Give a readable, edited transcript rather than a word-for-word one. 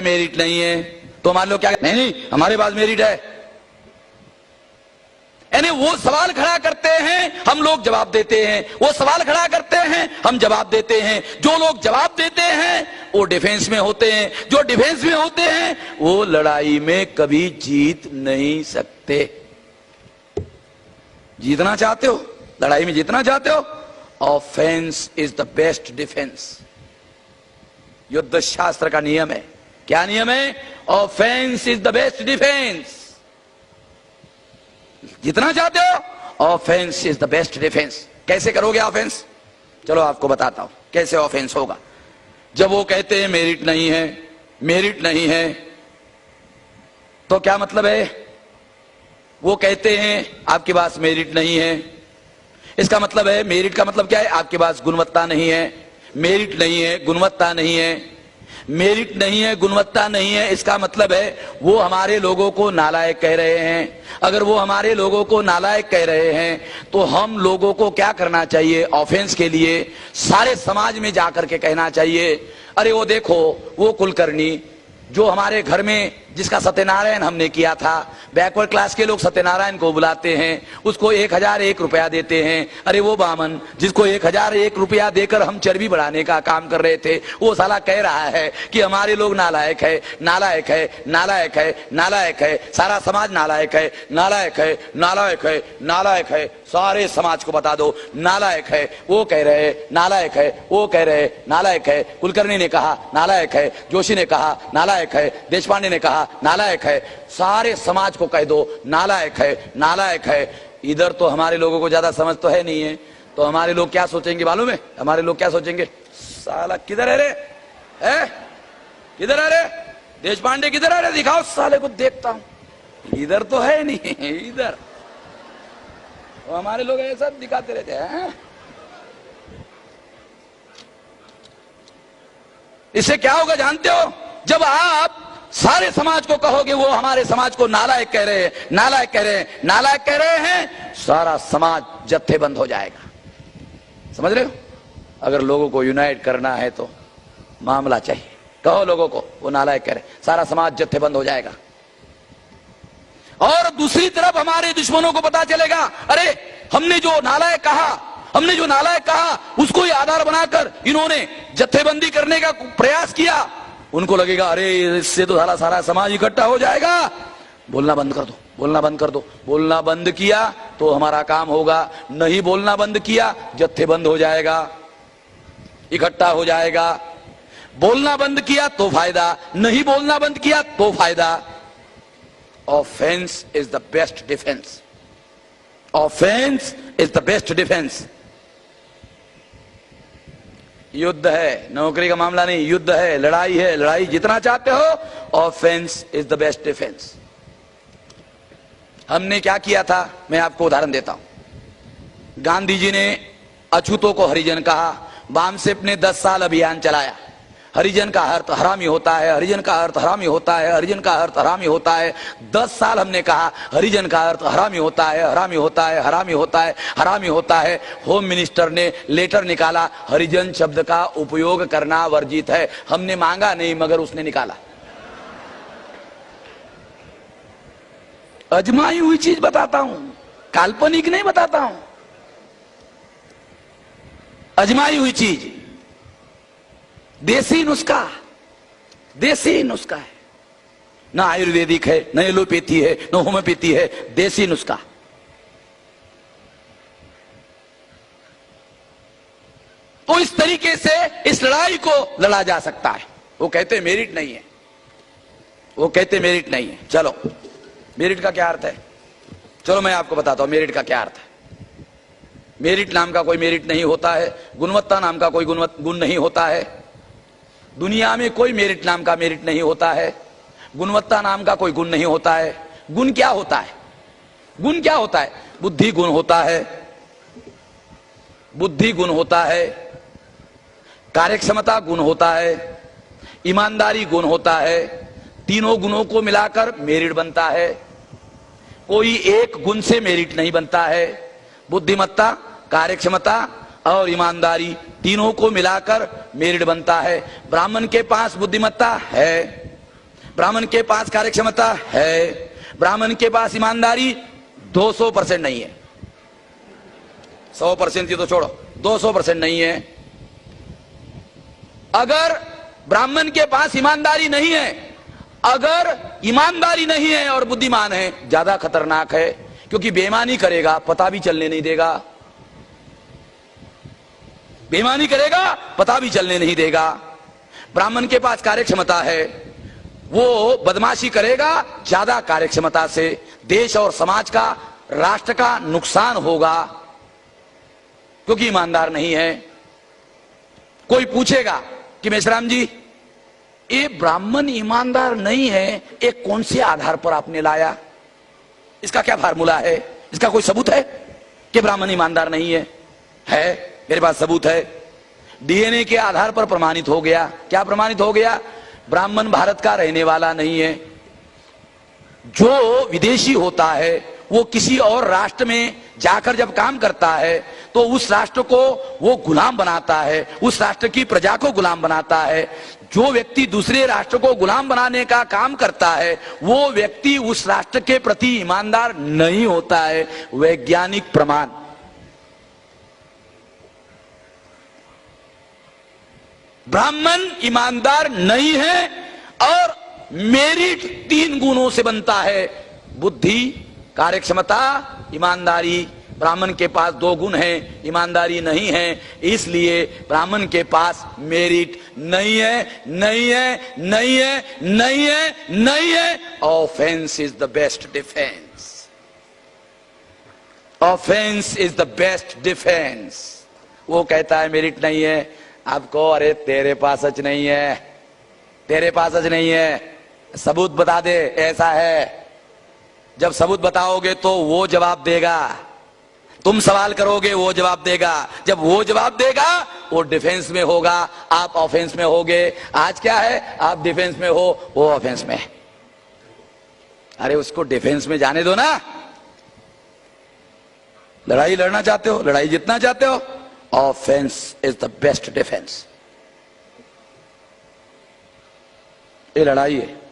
Merit नहीं है तो मान लो क्या, नहीं नहीं हमारे पास मेरिट है। यानी वो सवाल खड़ा करते हैं, हम लोग जवाब देते हैं, वो सवाल खड़ा करते हैं, हम जवाब देते हैं। जो लोग जवाब देते हैं वो डिफेंस में होते हैं, जो डिफेंस में होते हैं वो लड़ाई में कभी जीत नहीं सकते। जीतना चाहते हो, लड़ाई में जीतना चाहते हो, offence is the best defence. युद्ध शास्त्र का नियम है। क्या नियम है? Offence is the best defence. जितना चाहते हो, offence is the best defence. कैसे करोगे ऑफेंस? चलो आपको बताता हूं कैसे ऑफेंस होगा। जब वो कहते हैं मेरिट नहीं है, मेरिट नहीं है, तो क्या मतलब है? वो कहते हैं आपके पास मेरिट नहीं है, इसका मतलब है, मेरिट का मतलब क्या है? आपके पास गुणवत्ता नहीं है। मेरिट नहीं है, गुणवत्ता नहीं है। मेरिट नहीं है, गुणवत्ता नहीं है, इसका मतलब है वो हमारे लोगों को नालायक कह रहे हैं। अगर वो हमारे लोगों को नालायक कह रहे हैं तो हम लोगों को क्या करना चाहिए? ऑफेंस के लिए सारे समाज में जाकर के कहना चाहिए, अरे वो देखो वो कुलकर्णी जो हमारे घर में जिसका सत्यनारायण हमने किया था, बैकवर्ड क्लास के लोग सत्यनारायण को बुलाते हैं, उसको 1001 रुपया देते हैं। अरे वो बामन जिसको 1001 रुपया देकर हम चर्बी बढ़ाने का काम कर रहे थे, वो साला कह रहा है कि हमारे लोग नालायक है, नालायक है, नालायक है, नालायक है, सारा समाज नालायक है, नालायक है, नालायक है, नालायक है, सारे समाज को बता दो नालायक है। वो कह रहे नालायक है, वो कह रहे नालायक है, कुलकर्णी ने कहा नालायक है, जोशी ने कहा नालायक है, देशपांडे ने कहा नालायक है, सारे समाज को कह दो नालायक है, नालायक है। इधर तो हमारे लोगों को ज्यादा समझ तो है नहीं है, तो हमारे लोग क्या सोचेंगे मालूम है? हमारे लोग क्या सोचेंगे? साला किधर है रे, किधर है रे देशपांडे, किधर है रे, दिखाओ साले को देखता हूं। इधर तो है नहीं, इधर तो हमारे लोग ऐसा दिखाते रहते हैं। इससे क्या होगा जानते हो? जब आप सारे समाज को कहोगे वो हमारे समाज को नालायक कह रहे हैं, नालायक कह रहे हैं, नालायक कह रहे हैं, सारा समाज जत्थेबंद हो जाएगा। समझ रहे हो? अगर लोगों को यूनाइट करना है तो मामला चाहिए, कहो लोगों को वो नालायक कह रहे हैं, सारा समाज जत्थेबंद हो जाएगा। और दूसरी तरफ हमारे दुश्मनों को पता चलेगा, अरे हमने जो नालायक कहा, हमने जो नालायक कहा उसको ही आधार बनाकर इन्होंने जत्थेबंदी करने का प्रयास किया। उनको लगेगा अरे इससे तो सारा समाज इकट्ठा हो जाएगा, बोलना बंद कर दो, बोलना बंद कर दो। बोलना बंद किया तो हमारा काम होगा, नहीं बोलना बंद किया जत्थेबंद हो जाएगा, इकट्ठा हो जाएगा। बोलना बंद किया तो फायदा, नहीं बोलना बंद किया तो फायदा। Offence is the best defence. Offence is the best defence. युद्ध है, नौकरी का मामला नहीं, युद्ध है, लड़ाई है, लड़ाई जितना चाहते हो, offence is the best defence. हमने क्या किया था मैं आपको उदाहरण देता हूं। गांधी जी ने अछूतों को हरिजन कहा, बामसेप ने 10 साल अभियान चलाया, हरिजन का अर्थ हरामी होता है, हरिजन का अर्थ हरामी होता है, हरिजन का अर्थ हरामी होता है। 10 साल हमने कहा हरिजन का अर्थ हरामी होता है, हरामी होता है, हरामी होता है, हरामी होता है। होम मिनिस्टर ने लेटर निकाला, हरिजन शब्द का उपयोग करना वर्जित है। हमने मांगा नहीं मगर उसने निकाला। अजमाई हुई चीज बताता हूं, काल्पनिक नहीं बताता हूं, अजमाई हुई चीज, देसी नुस्खा, देसी नुस्खा है, ना आयुर्वेदिक है, न एलोपैथी है, न होम्योपैथी है, देसी नुस्खा। तो इस तरीके से इस लड़ाई को लड़ा जा सकता है। वो कहते मेरिट नहीं है, वो कहते मेरिट नहीं है। चलो मेरिट का क्या अर्थ है? चलो मैं आपको बताता हूं मेरिट का क्या अर्थ है। मेरिट नाम का कोई मेरिट नहीं होता है, गुणवत्ता नाम का कोई गुण नहीं होता है, दुनिया में कोई मेरिट नाम का मेरिट नहीं होता है, गुणवत्ता नाम का कोई गुण नहीं होता है। गुण क्या होता है? गुण क्या होता है? बुद्धि गुण होता है, बुद्धि गुण होता है, कार्यक्षमता गुण होता है, ईमानदारी गुण होता है। तीनों गुणों को मिलाकर मेरिट बनता है। कोई एक गुण से मेरिट नहीं बनता है। बुद्धिमत्ता, कार्यक्षमता और ईमानदारी तीनों को मिलाकर मेरिट बनता है। ब्राह्मण के पास बुद्धिमत्ता है, ब्राह्मण के पास कार्यक्षमता है, ब्राह्मण के पास ईमानदारी 200% नहीं है। 100% तो छोड़ो, 200% नहीं है। अगर ब्राह्मण के पास ईमानदारी नहीं है, अगर ईमानदारी नहीं है और बुद्धिमान है, ज्यादा खतरनाक है, क्योंकि बेईमानी करेगा पता भी चलने नहीं देगा। बेईमानी करेगा पता भी चलने नहीं देगा। ब्राह्मण के पास कार्यक्षमता है, वो बदमाशी करेगा, ज्यादा कार्यक्षमता से देश और समाज का, राष्ट्र का नुकसान होगा, क्योंकि ईमानदार नहीं है। कोई पूछेगा कि मेश्राम जी, ये ब्राह्मण ईमानदार नहीं है, एक कौन से आधार पर आपने लाया? इसका क्या फार्मूला है? इसका कोई सबूत है कि ब्राह्मण ईमानदार नहीं है? है, मेरे पास सबूत है। डीएनए के आधार पर प्रमाणित हो गया। क्या प्रमाणित हो गया? ब्राह्मण भारत का रहने वाला नहीं है। जो विदेशी होता है वो किसी और राष्ट्र में जाकर जब काम करता है तो उस राष्ट्र को वो गुलाम बनाता है, उस राष्ट्र की प्रजा को गुलाम बनाता है। जो व्यक्ति दूसरे राष्ट्र को गुलाम बनाने का काम करता है वो व्यक्ति उस राष्ट्र के प्रति ईमानदार नहीं होता है। वैज्ञानिक प्रमाण। ब्राह्मण ईमानदार नहीं है और मेरिट 3 गुणों से बनता है, बुद्धि, कार्यक्षमता, ईमानदारी। ब्राह्मण के पास 2 गुण हैं, ईमानदारी नहीं है, इसलिए ब्राह्मण के पास मेरिट नहीं है, नहीं है, नहीं है, नहीं है, नहीं है। Offence is the best defence. Offence is the best defence. वो कहता है मेरिट नहीं है, आपको अरे तेरे पास सच नहीं है, तेरे पास सच नहीं है, सबूत बता दे ऐसा है। जब सबूत बताओगे तो वो जवाब देगा, तुम सवाल करोगे वो जवाब देगा। जब वो जवाब देगा वो डिफेंस में होगा, आप ऑफेंस में होगे। आज क्या है, आप डिफेंस में हो, वो ऑफेंस में। अरे उसको डिफेंस में जाने दो ना। लड़ाई लड़ना चाहते हो, लड़ाई जीतना चाहते हो, offence is the best defence. ये लड़ाई है।